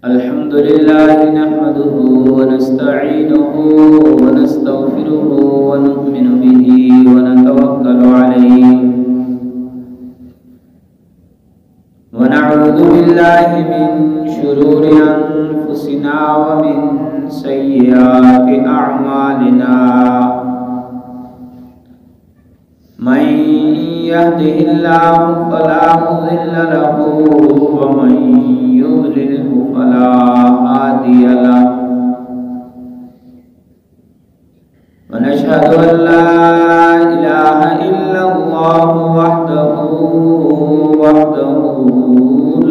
الحمد لله نحمده ونستعينه ونستغفره ونؤمن به ونتوكل عليه ونعوذ بالله من شرور أنفسنا ومن سيئات أعمالنا من يهده الله فلا مضل له ومن يضلله فلا هادي له ونشهد أن لا إله إلا الله وحده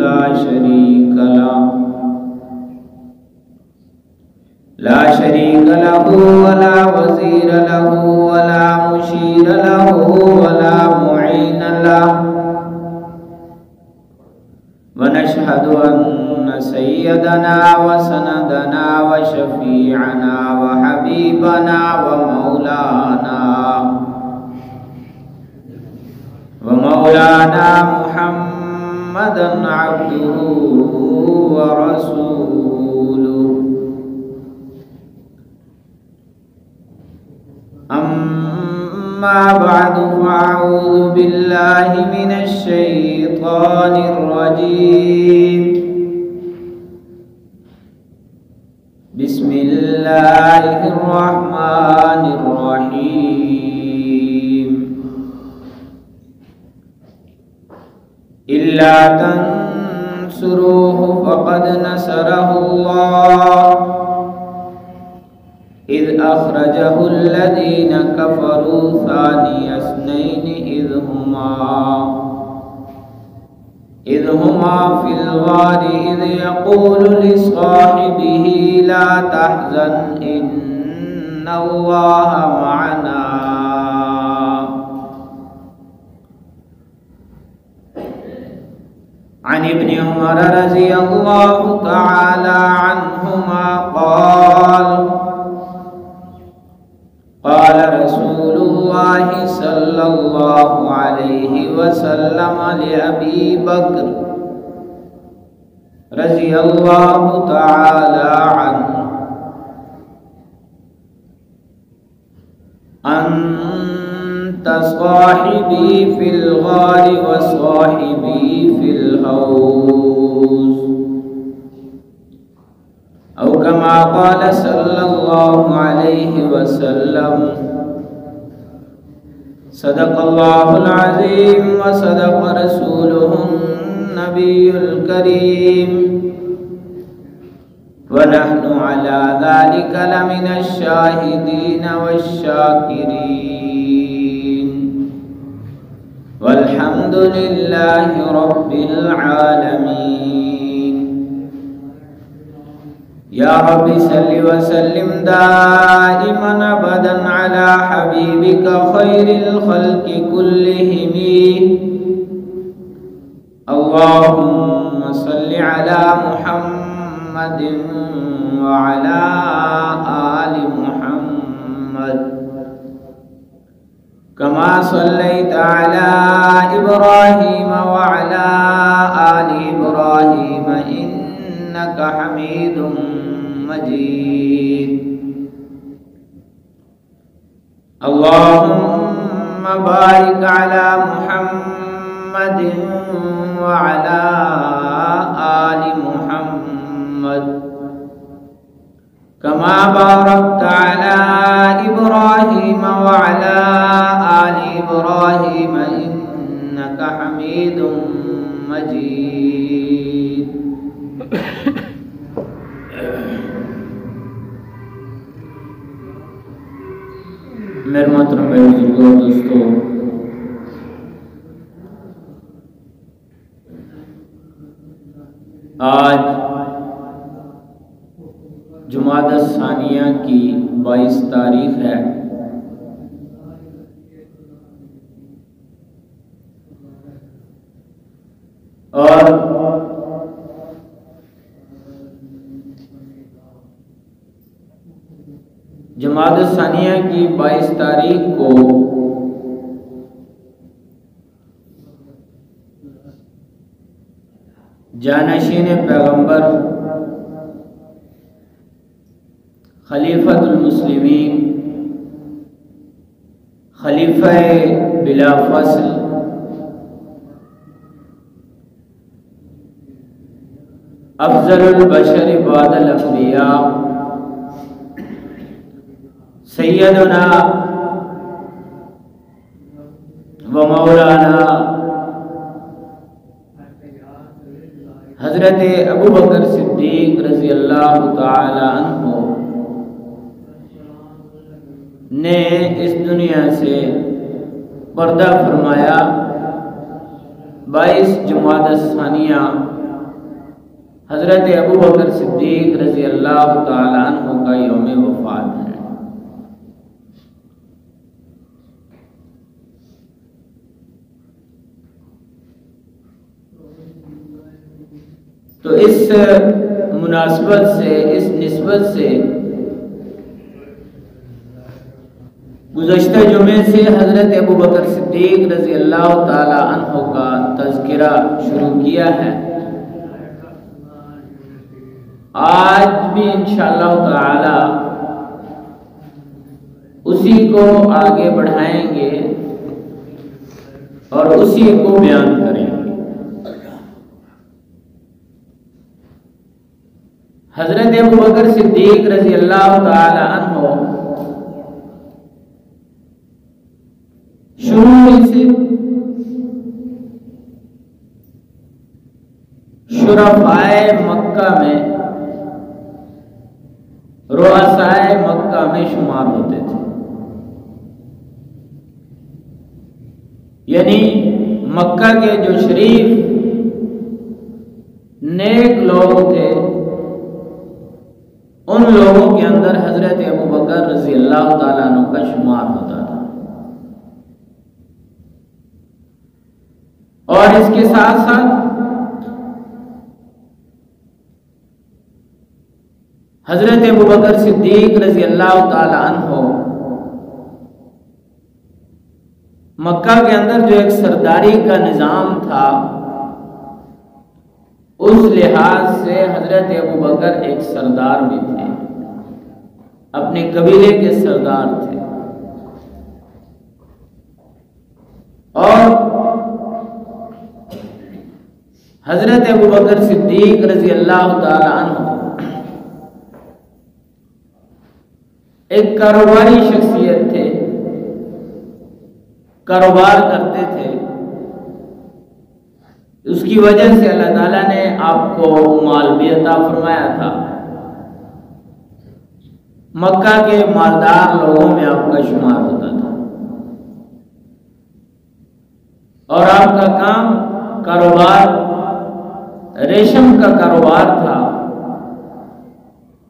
لا شريك له ولا وزير له ولا مشير له ولا معين له ونشهد أن سيدنا وسندنا وشفيعنا وحبيبنا ومولانا محمدا عبده ورسوله أما بعد فأعوذ بالله من الشيطان الرجيم بسم الله الرحمن الرحيم إلا تنصروه فقد نصره الله إذ أخرجه الذين كفروا ثاني اثنين إذ هما في الغار إذ يقول لصاحبه لا تحزن إن الله معنا عن ابن عمر رضي الله تعالى عنهما قال رسول الله صلى الله عليه وسلم لأبي بكر رضي الله تعالى عنه أنت صاحبي في الغار وصاحبي في الحوض أو كما قال صلى الله عليه وسلم صدق الله العظيم وصدق رسوله النبي الكريم ونحن على ذلك لمن الشاهدين والشاكرين والحمد لله رب العالمين. يا رب صل وسلم دائما ابدا على حبيبك خير الخلق كلهم. اللهم صل على محمد وعلى آل محمد كما صليت على إبراهيم وعلى آل إبراهيم إنك حميد مجيد. اللهم بارك على محمد وعلى آل محمد كما باركت على إبراهيم وعلى آل إبراهيم إنك حميد مجيد. میرے محترم بزرگوں دوستوں، آج جمادی الثانیہ کی 22 تاریخ ہے اور جمادی الثانیہ کی 22 تاریخ کو جانشین پیغمبر خلیفۃ المسلمین، خلیفہ بلا فصل، افضل البشر بعد الانبیاء، سیدنا و مولانا حضرت ابو بکر صدیق رضی اللہ تعالی عنہ نے اس دنیا سے پردہ فرمایا 22 جمادی الثانیہ حضرت ابو بکر صدیق رضی اللہ تعالی عنہ کا یوم وفات ہے۔ تو اس مناسبت سے، اس نسبت سے گزشتہ جمعے سے حضرت ابو بکر صدیق رضی اللہ تعالی عنہ کا تذکرہ شروع کیا ہے۔ آج بھی انشاءاللہ تعالی اسی کو آگے بڑھائیں گے اور اسی کو بیان کریں گے۔ حضرت ابو بکر صدیق رضی اللہ تعالی عنہ شروع سے شرفائے مکہ میں، رؤسائے مکہ میں شمار ہوتے تھے، یعنی مکہ کے جو شریف نیک لوگ تھے ان لوگوں کے اندر حضرت ابو بکر رضی اللہ تعالیٰ عنہ کا شمار ہوتا تھا۔ اور اس کے ساتھ ساتھ حضرت ابو بکر صدیق رضی اللہ تعالی عنہ مکہ کے اندر جو ایک سرداری کا نظام تھا، اس لحاظ سے حضرت ابو بکر ایک سردار بھی تھے، اپنے قبیلے کے سردار تھے۔ اور حضرت ابو بکر صدیق رضی اللہ تعالی عنہ ایک کاروباری شخصیت تھے، کاروبار کرتے تھے۔ اس کی وجہ سے اللہ تعالیٰ نے آپ کو مال بھی عطا فرمایا تھا۔ مکہ کے مالدار لوگوں میں آپ کا شمار ہوتا تھا، اور آپ کا کام کاروبار ریشم کا کاروبار تھا۔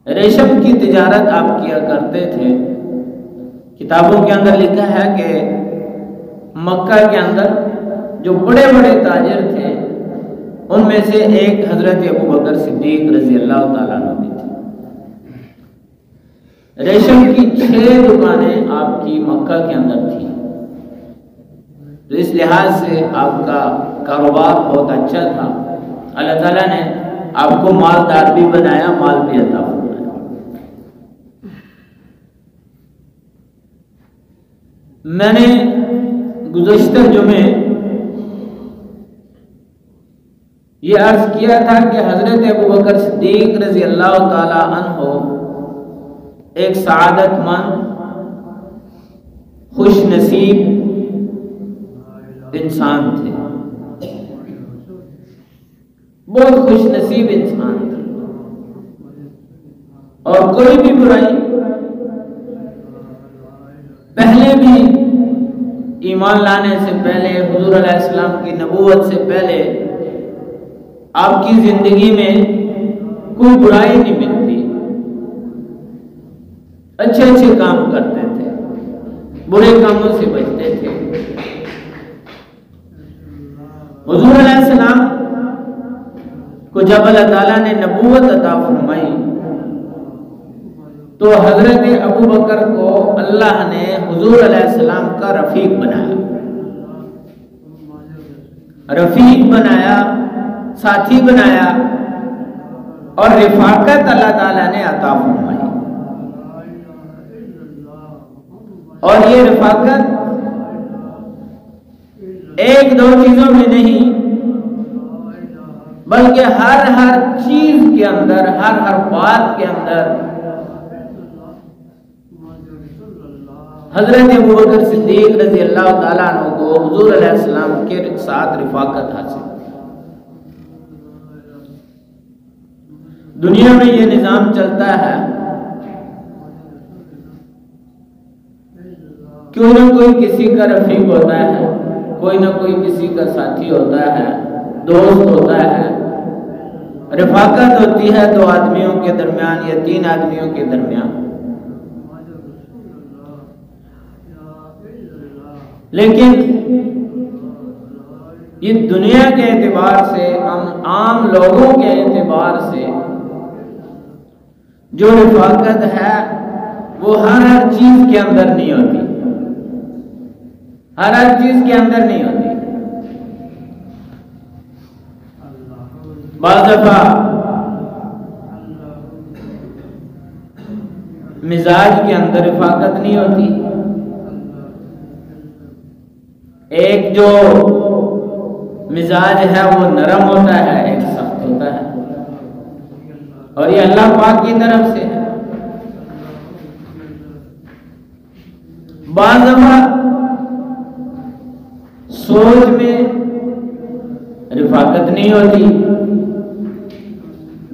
ریشم کی تجارت آپ کیا کرتے تھے۔ کتابوں کے اندر لکھا ہے کہ مکہ کے اندر جو بڑے بڑے تاجر تھے ان میں سے ایک حضرت ابو بکر صدیق رضی اللہ تعالیٰ عنہ بھی تھے۔ ریشم کی 6 دکانیں آپ کی مکہ کے اندر تھیں، تو اس لحاظ سے آپ کا کاروبار بہت اچھا تھا۔ اللہ تعالیٰ نے آپ کو مالدار بھی بنایا، مال بھی عطا فرمایا۔ میں نے گزشتہ جمعے یہ عرض کیا تھا کہ حضرت ابو بکر صدیق رضی اللہ تعالی عنہ ایک سعادت مند، خوش نصیب انسان تھے، بہت خوش نصیب انسان تھے، اور کوئی بھی برائی پہلے بھی ایمان لانے سے پہلے، حضور علیہ السلام کی نبوت سے پہلے آپ کی زندگی میں کوئی برائی نہیں ملتی، اچھے اچھے کام کرتے تھے، برے کاموں سے بچتے تھے۔ حضور علیہ السلام کو جب اللہ تعالیٰ نے نبوت عطا فرمائی تو حضرت ابو بکر کو اللہ نے حضور علیہ السلام کا رفیق بنایا، رفیق بنایا، ساتھی بنایا، اور رفاقت اللہ تعالیٰ نے عطا فرمائی۔ اور یہ رفاقت ایک دو چیزوں میں نہیں بلکہ ہر چیز کے اندر، ہر بات کے اندر حضرت ابوبکر صدیق رضی اللہ تعالیٰ عنہ کو حضور علیہ السلام کے ساتھ رفاقت حاصل۔ دنیا میں یہ نظام چلتا ہے، کیوں نہ کوئی کسی کا رفیق ہوتا ہے، کوئی نہ کوئی کسی کا ساتھی ہوتا ہے، دوست ہوتا ہے، رفاقت ہوتی ہے دو آدمیوں کے درمیان یا تین آدمیوں کے درمیان۔ لیکن یہ دنیا کے اعتبار سے، عام لوگوں کے اعتبار سے جو رفاقت ہے وہ ہر چیز کے اندر نہیں ہوتی، ہر چیز کے اندر نہیں ہوتی۔ بعض دفعہ مزاج کے اندر رفاقت نہیں ہوتی، ایک جو مزاج ہے وہ نرم ہوتا ہے، ایک سخت ہوتا ہے، اور یہ اللہ پاک کی طرف سے ہے۔ بعض دفعہ سوچ میں رفاقت نہیں ہوتی،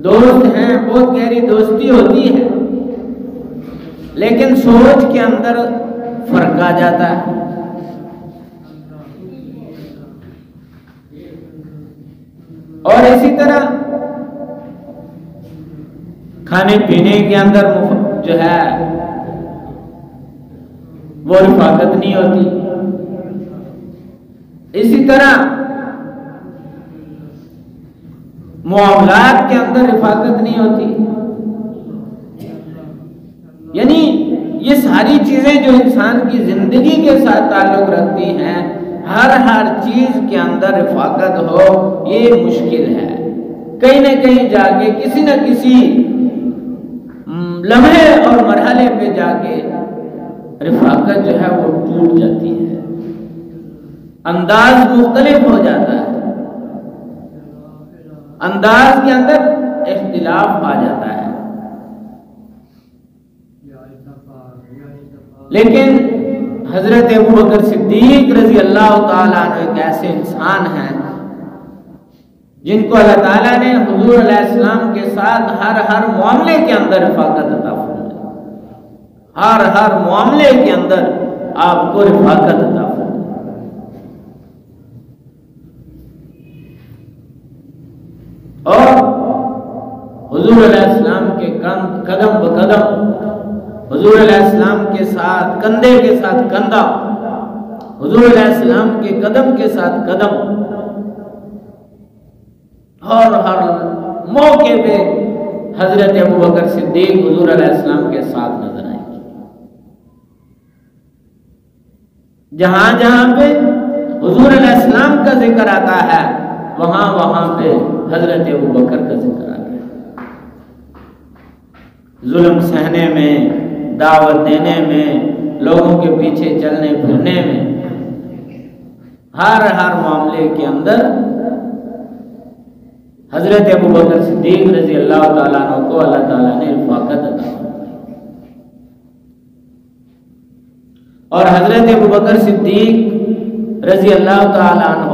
دوست ہیں، بہت گہری دوستی ہوتی ہے، لیکن سوچ کے اندر فرق آ جاتا ہے۔ اور اسی طرح کھانے پینے کے اندر جو ہے وہ رفاقت نہیں ہوتی، اسی طرح معاملات کے اندر رفاقت نہیں ہوتی۔ یعنی یہ ساری چیزیں جو انسان کی زندگی کے ساتھ تعلق رکھتی ہیں، ہر چیز کے اندر رفاقت ہو یہ مشکل ہے۔ کہیں نہ کہیں جا کے کسی نہ کسی لمحے اور مرحلے پہ جا کے رفاقت جو ہے وہ ٹوٹ جاتی ہے، انداز مختلف ہو جاتا ہے، انداز کے اندر اختلاف آ جاتا ہے۔ لیکن حضرت ابوبکر صدیق رضی اللہ تعالیٰ عنہ ایک ایسے انسان ہیں جن کو اللہ تعالیٰ نے حضور علیہ السلام کے ساتھ ہر معاملے کے اندر رفاقت عطا فرمائی، ہر معاملے کے اندر آپ کو رفاقت عطا فرمائی۔ اور حضور علیہ السلام کے قدم بقدم، حضور علیہ السلام کے ساتھ کندھے کے ساتھ کندھا، حضور علیہ السلام کے قدم کے ساتھ قدم، اور ہر موقع پہ حضرت ابوبکر صدیق حضور علیہ السلام کے ساتھ نظر آئیں گے۔ جہاں جہاں پہ حضور علیہ السلام کا ذکر آتا ہے وہاں پہ حضرت ابوبکر کا ذکر آتا ہے۔ ظلم سہنے میں، دعوت دینے میں، لوگوں کے پیچھے چلنے پھرنے میں، ہر معاملے کے اندر حضرت ابوبکر صدیق رضی اللہ تعالیٰ عنہ کو اللہ تعالیٰ نے رفاقت عطا فرمائی۔ اور حضرت ابوبکر صدیق رضی اللہ تعالیٰ عنہ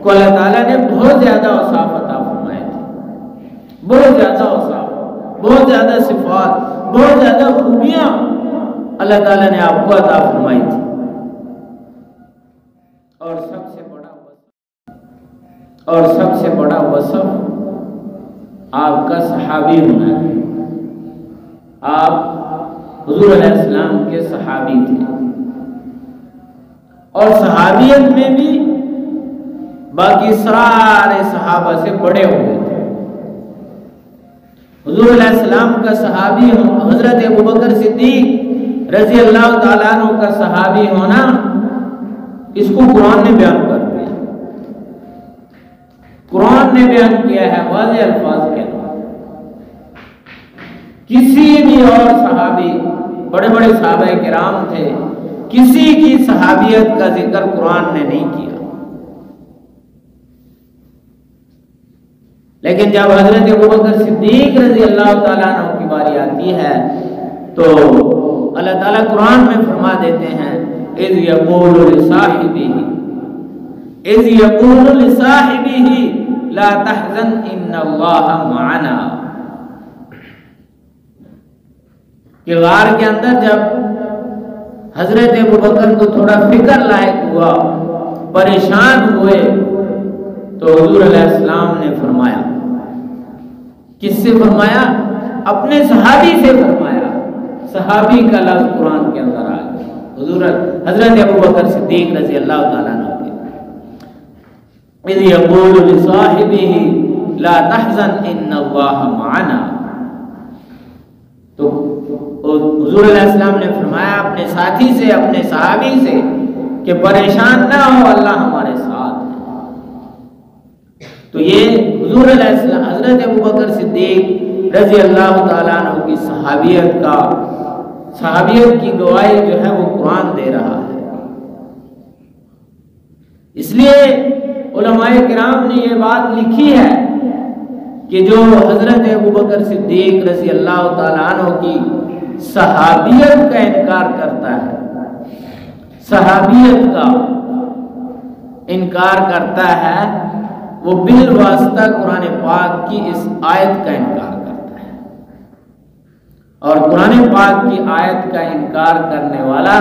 کو اللہ تعالیٰ نے بہت زیادہ اوصاف عطا فرمائے تھے، بہت زیادہ اوصاف، بہت زیادہ صفات، بہت زیادہ خوبیاں اللہ تعالیٰ نے آپ کو عطا فرمائی تھی۔ اور سب سے بڑا وصف آپ کا صحابی ہونا ہے۔ آپ حضور علیہ السلام کے صحابی تھے، اور صحابیت میں بھی باقی سارے صحابہ سے بڑے ہوئے تھے۔ حضور علیہ السلام کا صحابی حضرت ابوبکر صدیق رضی اللہ تعالیٰ عنہ کا صحابی ہونا، اس کو قرآن نے بیان کر دیا، قرآن نے بیان کیا ہے واضح الفاظ کے اندر۔ کسی بھی اور صحابی بڑے بڑے صحابہ کرام تھے، کسی کی صحابیت کا ذکر قرآن نے نہیں کیا، لیکن جب حضرت ابوبکر صدیق رضی اللہ تعالیٰ عنہ کی باری آتی ہے تو اللہ تعالیٰ قرآن میں فرما دیتے ہیں اذ یقول لصاحبہ لا تحزن ان اللہ معنا، کہ غار کے اندر جب حضرت ابوبکر کو تھوڑا فکر لاحق ہوا، پریشان ہوئے، تو حضور علیہ السلام نے فرمایا، کس سے فرمایا؟ اپنے صحابی سے فرمایا، صحابی کا لفظ قرآن کے اندر آ گیا، حضرت ابوبکر صدیق رضی اللہ تعالیٰ عنہ کے اذ یقول لصاحبہ لا تحزن ان اللہ معنا، تو حضور علیہ السلام نے فرمایا اپنے ساتھی سے، اپنے صحابی سے کہ پریشان نہ ہو، اللہ ہمارے ساتھ ہے۔ تو یہ حضور علیہ السلام حضرت ابوبکر صدیق رضی اللہ تعالیٰ عنہ کی صحابیت کی گواہی جو ہے وہ قرآن دے رہا ہے۔ اس لیے علماء کرام نے یہ بات لکھی ہے کہ جو حضرت ابوبکر صدیق رضی اللہ تعالیٰ عنہ کی صحابیت کا انکار کرتا ہے، صحابیت کا انکار کرتا ہے، وہ بالواسطہ قرآن پاک کی اس آیت کا انکار کرتا ہے، اور قرآن پاک کی آیت کا انکار کرنے والا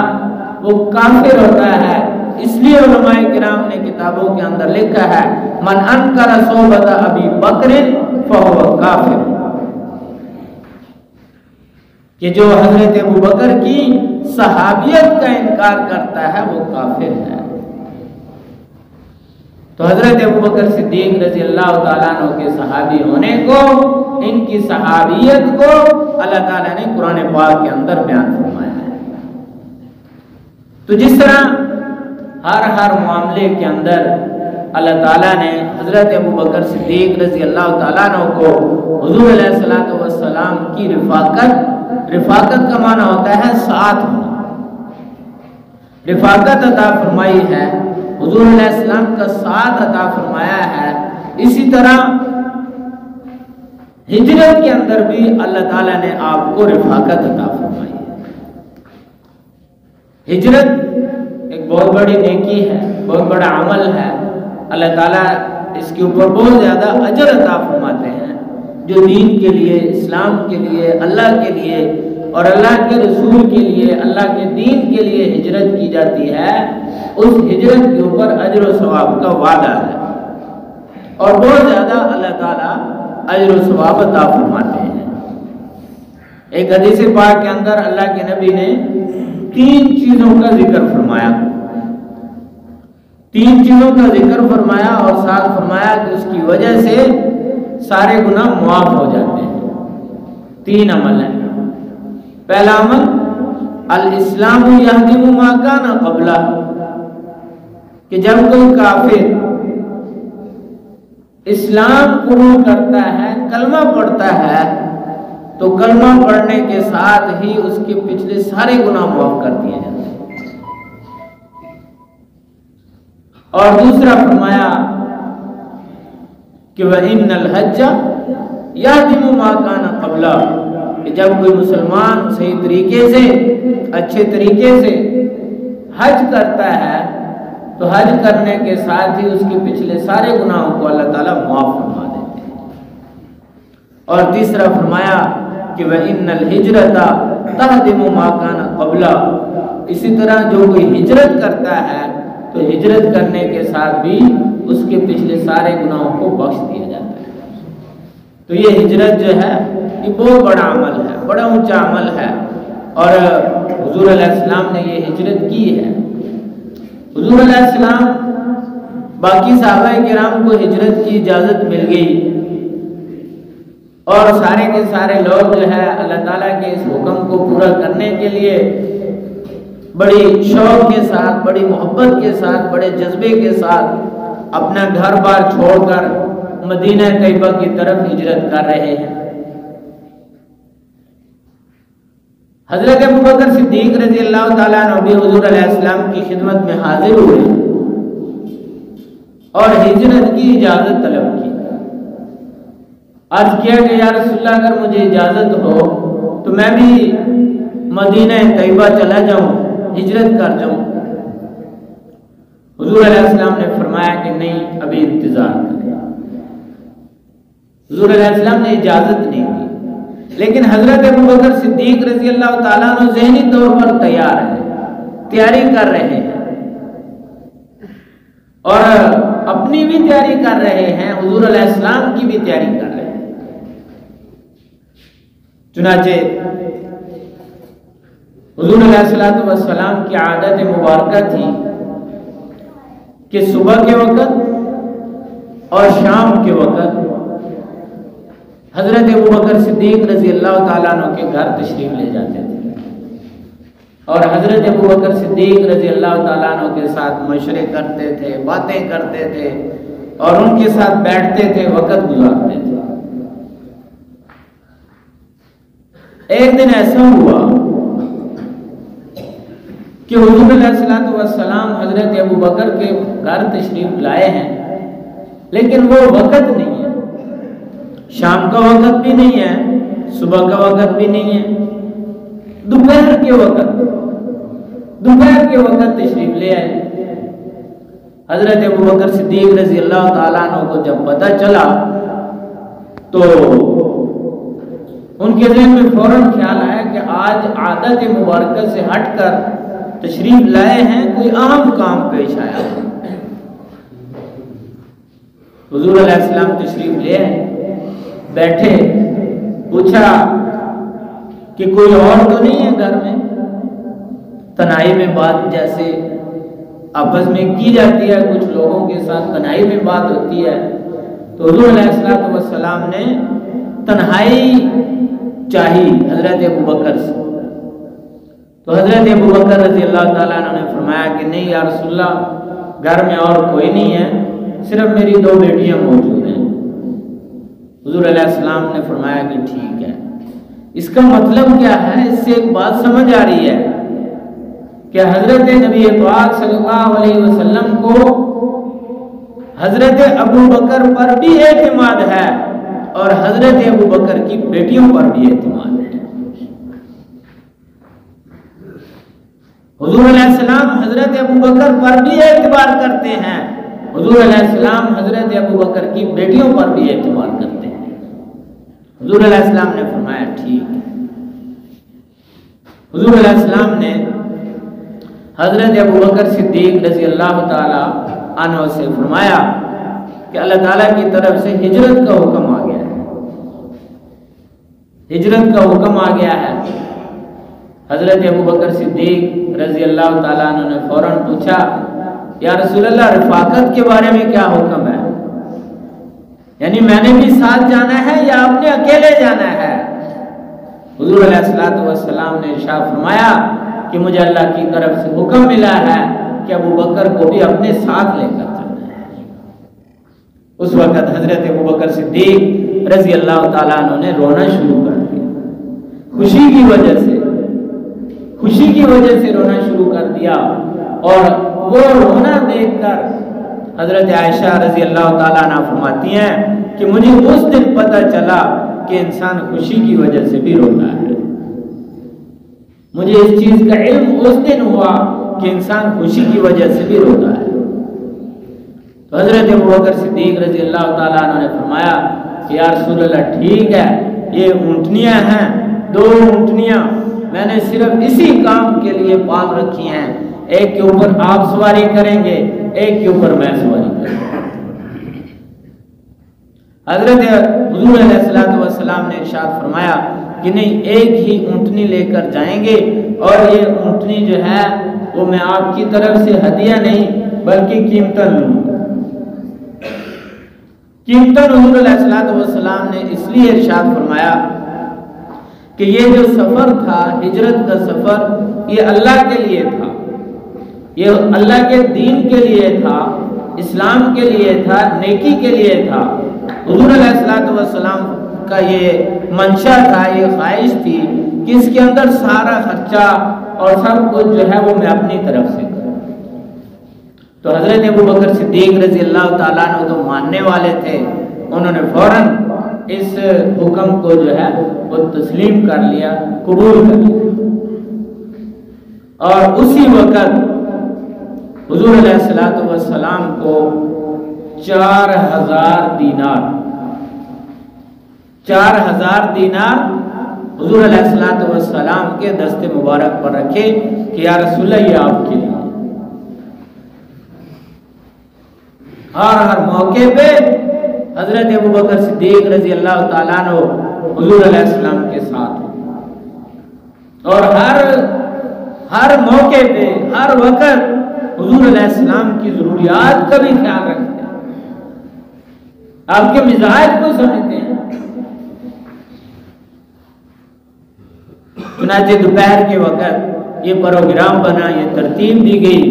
وہ کافر ہوتا ہے۔ اس لیے علماء کرام نے کتابوں کے اندر لکھا ہے من انکر صحبت ابی بکر فہو کافر، کہ جو حضرت ابوبکر کی صحابیت کا انکار کرتا ہے وہ کافر ہے۔ تو حضرت ابوبکر صدیق رضی اللہ تعالیٰ عنہ کے صحابی ہونے کو، ان کی صحابیت کو اللہ تعالیٰ نے قرآن پاک کے اندر بیان فرمایا ہے۔ تو جس طرح ہر معاملے کے اندر اللہ تعالیٰ نے حضرت ابوبکر صدیق رضی اللہ تعالیٰ عنہ کو حضور علیہ السلام کی رفاقت کا معنی ہوتا ہے ساتھ ہونا، رفاقت عطا فرمائی ہے، حضور علیہ السلام کا ساتھ عطا فرمایا ہے۔ اسی طرح ہجرت کے اندر بھی اللہ تعالیٰ نے آپ کو رفاقت عطا فرمائی ہے۔ ہجرت ایک بہت بڑی نیکی ہے، بہت بڑا عمل ہے، اللہ تعالیٰ اس کے اوپر بہت زیادہ اجر عطا فرماتے ہیں۔ جو دین کے لیے، اسلام کے لیے، اللہ کے لیے اور اللہ کے رسول کے لیے، اللہ کے دین کے لیے ہجرت کی جاتی ہے، اس ہجرت کے اوپر اجر و ثواب کا وعدہ ہے، اور بہت زیادہ اللہ تعالیٰ اجر و ثواب عطا فرماتے ہیں۔ ایک حدیث پاک کے اندر اللہ کے نبی نے 3 چیزوں کا ذکر فرمایا، 3 چیزوں کا ذکر فرمایا اور ساتھ فرمایا کہ اس کی وجہ سے سارے گناہ معاف ہو جاتے ہیں۔ 3 عمل ہیں۔ پہلا عمل الاسلام یہدم ما کان قبلہ، کہ جب کوئی کافر اسلام قبول کرتا ہے، کلمہ پڑھتا ہے، تو کلمہ پڑھنے کے ساتھ ہی اس کے پچھلے سارے گناہ معاف کر دیے جاتے ہیں۔ اور دوسرا فرمایا کہ وَإِنَّ الْحَجَّ يَهْدِمُ مَا كَانَ قَبْلَهُ، کہ جب کوئی مسلمان صحیح طریقے سے، اچھے طریقے سے حج کرتا ہے تو حج کرنے کے ساتھ ہی اس کے پچھلے سارے گناہوں کو اللہ تعالیٰ معاف فرما دیتے ہیں۔ اور تیسرا فرمایا کہ وَإِنَّ الْهِجْرَةَ تَهْدِمُ مَا كَانَ قَبْلَهُ، اسی طرح جو کوئی ہجرت کرتا ہے تو ہجرت کرنے کے ساتھ بھی اس کے پچھلے سارے گناہوں کو بخش دیا جاتا ہے۔ تو یہ ہجرت جو ہے یہ بہت بڑا عمل ہے، بڑا اونچا عمل ہے، اور حضور علیہ السلام نے یہ ہجرت کی ہے۔ حضور علیہ السلام باقی صحابہ کرام کو ہجرت کی اجازت مل گئی، اور سارے کے سارے لوگ جو ہے اللہ تعالیٰ کے اس حکم کو پورا کرنے کے لیے بڑی شوق کے ساتھ، بڑی محبت کے ساتھ، بڑے جذبے کے ساتھ اپنا گھر بار چھوڑ کر مدینہ طیبہ کی طرف ہجرت کر رہے ہیں۔ حضرت ابوبکر صدیق رضی اللہ تعالیٰ عنہ بھی حضور علیہ السلام کی خدمت میں حاضر ہوئے اور ہجرت کی اجازت طلب کی. عرض کیا کہ یا رسول اللہ اگر مجھے اجازت ہو تو میں بھی مدینہ طیبہ چلا جاؤں، ہجرت کر جاؤں. حضور علیہ السلام نے فرمایا کہ نہیں، ابھی انتظار کریں. حضور علیہ السلام نے اجازت نہیں دی، لیکن حضرت ابوبکر صدیق رضی اللہ تعالیٰ عنہ ذہنی طور پر تیار ہیں، تیاری کر رہے ہیں اور اپنی بھی تیاری کر رہے ہیں، حضور علیہ السلام کی بھی تیاری کر رہے ہیں. چنانچہ حضور علیہ السلام کی عادت مبارکہ تھی کہ صبح کے وقت اور شام کے وقت حضرت ابوبکر صدیق رضی اللہ تعالیٰ عنہ کے گھر تشریف لے جاتے تھے اور حضرت ابوبکر صدیق رضی اللہ تعالیٰ عنہ کے ساتھ مشورے کرتے تھے، باتیں کرتے تھے اور ان کے ساتھ بیٹھتے تھے، وقت گزارتے تھے. ایک دن ایسا ہوا کہ حضور علیہ السلام حضرت ابوبکر کے گھر تشریف لائے ہیں، لیکن وہ وقت نہیں ہے، شام کا وقت بھی نہیں ہے، صبح کا وقت بھی نہیں ہے، دوپہر کے وقت تشریف لے آئے. حضرت ابوبکر صدیق رضی اللہ تعالیٰ عنہ کو جب پتہ چلا تو ان کے ذہن میں فوراً خیال آیا کہ آج عادت مبارکہ سے ہٹ کر تشریف لائے ہیں، کوئی اہم کام پیش آیا. حضور علیہ السلام تشریف لے آئے، بیٹھے، پوچھا کہ کوئی اور تو نہیں ہے گھر میں؟ تنہائی میں بات جیسے آپس میں کی جاتی ہے، کچھ لوگوں کے ساتھ تنہائی میں بات ہوتی ہے، تو حضور علیہ السلام نے تنہائی چاہی حضرت ابوبکر سے. تو حضرت ابوبکر رضی اللہ تعالیٰ عنہ نے فرمایا کہ نہیں یا رسول اللہ، گھر میں اور کوئی نہیں ہے، صرف میری 2 بیٹیاں موجود ہیں. حضور علیہ السلام نے فرمایا کہ ٹھیک ہے. اس کا مطلب کیا ہے؟ اس سے ایک بات سمجھ آ رہی ہے کہ حضرت نبی پاک صلی اللہ علیہ وسلم کو حضرت ابوبکر پر بھی اعتماد ہے اور حضرت ابوبکر کی بیٹیوں پر بھی اعتماد ہے. حضور علیہ السلام حضرت ابوبکر پر بھی اعتبار کرتے ہیں، حضور علیہ السلام حضرت ابوبکر کی بیٹیوں پر بھی اعتبار کرتے ہیں. حضور علیہ السلام نے فرمایا ٹھیک ہے. حضور علیہ السلام نے حضرت ابوبکر صدیق رضی اللہ تعالی عنہ سے فرمایا کہ اللہ تعالیٰ کی طرف سے ہجرت کا حکم آ گیا ہے، ہجرت کا حکم آ گیا ہے. حضرت ابوبکر صدیق رضی اللہ تعالیٰ عنہ نے فوراً پوچھا یا رسول اللہ، رفاقت کے بارے میں کیا حکم ہے؟ یعنی میں نے بھی ساتھ جانا ہے یا آپ نے اکیلے جانا ہے؟ حضور علیہ السلام نے ارشاد فرمایا کہ مجھے اللہ کی طرف سے حکم ملا ہے کہ ابوبکر کو بھی اپنے ساتھ لے کر چلنا ہے. اس وقت حضرت ابوبکر صدیق رضی اللہ تعالیٰ عنہ نے رونا شروع کر دیا، خوشی کی وجہ سے رونا شروع کر دیا. اور وہ رونا دیکھ کر حضرت عائشہ رضی اللہ تعالیٰ عنہ فرماتی ہیں کہ مجھے اس دن پتہ چلا کہ انسان خوشی کی وجہ سے بھی روتا ہے. مجھے اس چیز کا علم اس دن ہوا کہ انسان خوشی کی وجہ سے بھی روتا ہے. تو حضرت ابوبکر صدیق رضی اللہ تعالیٰ عنہ نے فرمایا کہ یا رسول اللہ ٹھیک ہے، یہ اونٹنیاں ہیں، 2 اونٹنیاں میں نے صرف اسی کام کے لیے پال رکھی ہیں، ایک کے اوپر آپ سواری کریں گے، ایک کے اوپر میں سواری کروں گا. حضرت حضور علیہ السلام نے ارشاد فرمایا کہ نہیں، ایک ہی اونٹنی لے کر جائیں گے اور یہ اونٹنی جو ہے وہ میں آپ کی طرف سے ہدیہ نہیں بلکہ قیمتاً لوں گا. قیمتاً حضور علیہ السلام نے اس لیے ارشاد فرمایا کہ یہ جو سفر تھا، ہجرت کا سفر، یہ اللہ کے لیے تھا، یہ اللہ کے دین کے لیے تھا، اسلام کے لیے تھا، نیکی کے لیے تھا. حضور علیہ السلام کا یہ منشا تھا، یہ خواہش تھی کہ اس کے اندر سارا خرچہ اور سب کچھ جو ہے وہ میں اپنی طرف سے کروں۔ تو حضرت ابوبکر صدیق رضی اللہ تعالیٰ عنہ تو ماننے والے تھے، انہوں نے فوراً اس حکم کو جو ہے وہ تسلیم کر لیا، قبول کر لیا، اور اسی وقت حضور علیہ السلام کو 4000 دینار حضور علیہ السلام کے دست مبارک پر رکھے کہ یا رسول اللہ یہ آپ کے لیے۔ ہر موقع پہ حضرت ابوبکر صدیق رضی اللہ تعالیٰ عنہ حضور علیہ السلام کے ساتھ، اور ہر موقع پہ ہر وقت حضور علیہ السلام کی ضروریات کا بھی خیال رکھتے ہیں، آپ کے مزاج کو سمجھتے ہیں۔ چنانچہ دوپہر کے وقت یہ پروگرام بنا، یہ ترتیب دی گئی،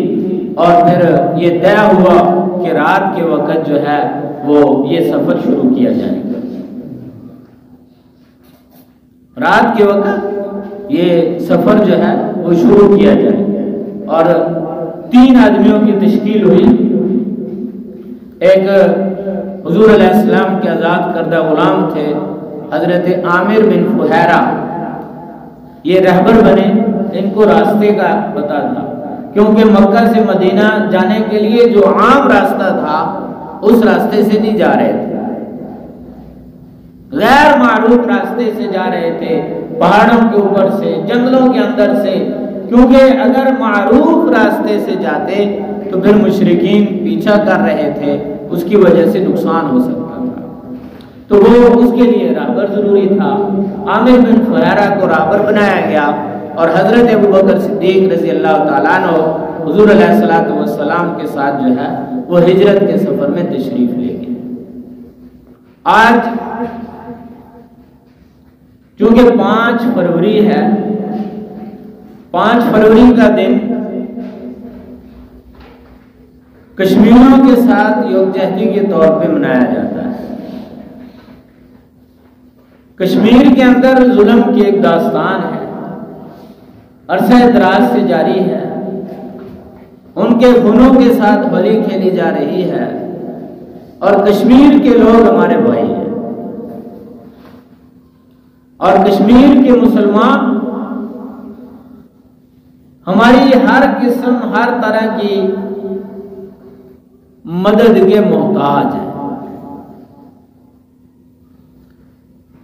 اور پھر یہ طے ہوا کہ رات کے وقت جو ہے وہ یہ سفر شروع کیا جائے گا۔ رات کے وقت یہ سفر جو ہے وہ شروع کیا جائے گا، اور 3 آدمیوں کی تشکیل ہوئی۔ ایک حضور علیہ السلام کے آزاد کردہ غلام تھے حضرت عامر بن فہیرہ، یہ رہبر بنے، ان کو راستے کا پتہ تھا، کیونکہ مکہ سے مدینہ جانے کے لیے جو عام راستہ تھا اس راستے سے نہیں جا رہے تھے، غیر معروف راستے سے جا رہے تھے، پہاڑوں کے اوپر سے، جنگلوں کے اندر سے، کیونکہ اگر معروف راستے سے جاتے تو پھر مشرکین پیچھا کر رہے تھے، اس کی وجہ سے نقصان ہو سکتا تھا، تو وہ اس کے لیے راہبر ضروری تھا۔ عامر بن فہیرہ کو راہبر بنایا گیا، اور حضرت ابوبکر صدیق رضی اللہ تعالیٰ عنہ حضور علیہ السلام کے ساتھ جو ہے وہ ہجرت کے سفر میں تشریف لے گئے۔ آج چونکہ 5 فروری ہے، 5 فروری کا دن کشمیریوں کے ساتھ یکجہتی کے طور پہ منایا جاتا ہے۔ کشمیر کے اندر ظلم کی ایک داستان ہے، عرصہ دراز سے جاری ہے، ان کے خونوں کے ساتھ ہولی کھیلی جا رہی ہے، اور کشمیر کے لوگ ہمارے بھائی ہیں، اور کشمیر کے مسلمان ہماری ہر قسم ہر طرح کی مدد کے محتاج ہیں۔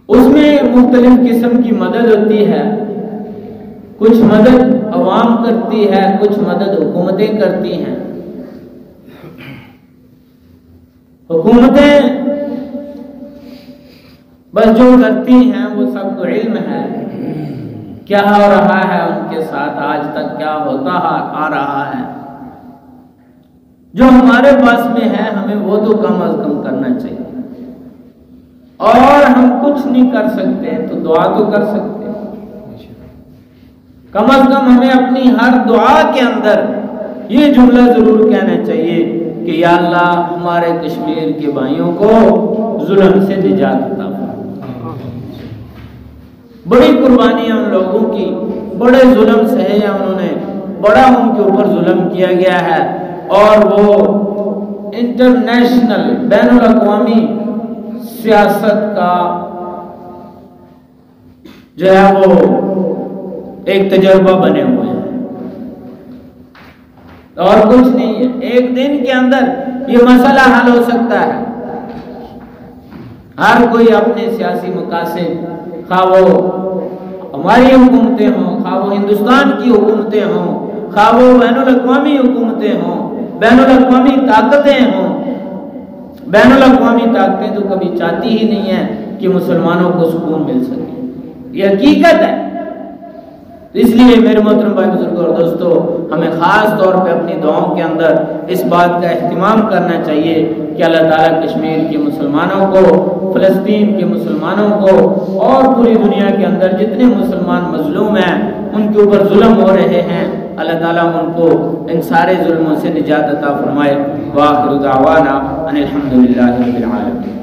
اس میں مختلف قسم کی مدد ہوتی ہے، کچھ مدد عوام کرتی ہے، کچھ مدد حکومتیں کرتی ہیں۔ حکومتیں بس جو کرتی ہیں وہ سب کو علم ہے کیا ہو رہا ہے ان کے ساتھ، آج تک کیا ہوتا آ رہا ہے۔ جو ہمارے پاس میں ہے ہمیں وہ تو کم از کم کرنا چاہیے، اور ہم کچھ نہیں کر سکتے تو دعا تو کر سکتے ہیں۔ کم از کم ہمیں اپنی ہر دعا کے اندر یہ جملہ ضرور کہنا چاہیے کہ یا اللہ ہمارے کشمیر کے بھائیوں کو ظلم سے نجات عطا فرما۔ بڑی قربانیاں ان لوگوں کی، بڑے ظلم سہے ہیں انہوں نے، بڑا ان کے اوپر ظلم کیا گیا ہے، اور وہ انٹرنیشنل بین الاقوامی سیاست کا جو ہے وہ ایک تجربہ بنے ہوئے ہیں، اور کچھ نہیں ہے۔ ایک دن کے اندر یہ مسئلہ حل ہو سکتا ہے۔ ہر کوئی اپنے سیاسی مقاصد، خواہ وہ ہماری حکومتیں ہوں، خواہ وہ ہندوستان کی حکومتیں ہوں، خواہ وہ بین الاقوامی حکومتیں ہوں، بین الاقوامی طاقتیں ہوں، بین الاقوامی طاقتیں تو کبھی چاہتی ہی نہیں ہیں کہ مسلمانوں کو سکون مل سکے، یہ حقیقت ہے۔ اس لیے میرے محترم بھائی بزرگوں اور دوستو، ہمیں خاص طور پہ اپنی دعاؤں کے اندر اس بات کا اہتمام کرنا چاہیے کہ اللہ تعالیٰ کشمیر کے مسلمانوں کو، فلسطین کے مسلمانوں کو، اور پوری دنیا کے اندر جتنے مسلمان مظلوم ہیں ان کے اوپر ظلم ہو رہے ہیں، اللہ تعالیٰ ان کو ان سارے ظلموں سے نجات عطا فرمائے۔ وآخر دعوانا ان الحمد للہ رب العالمین۔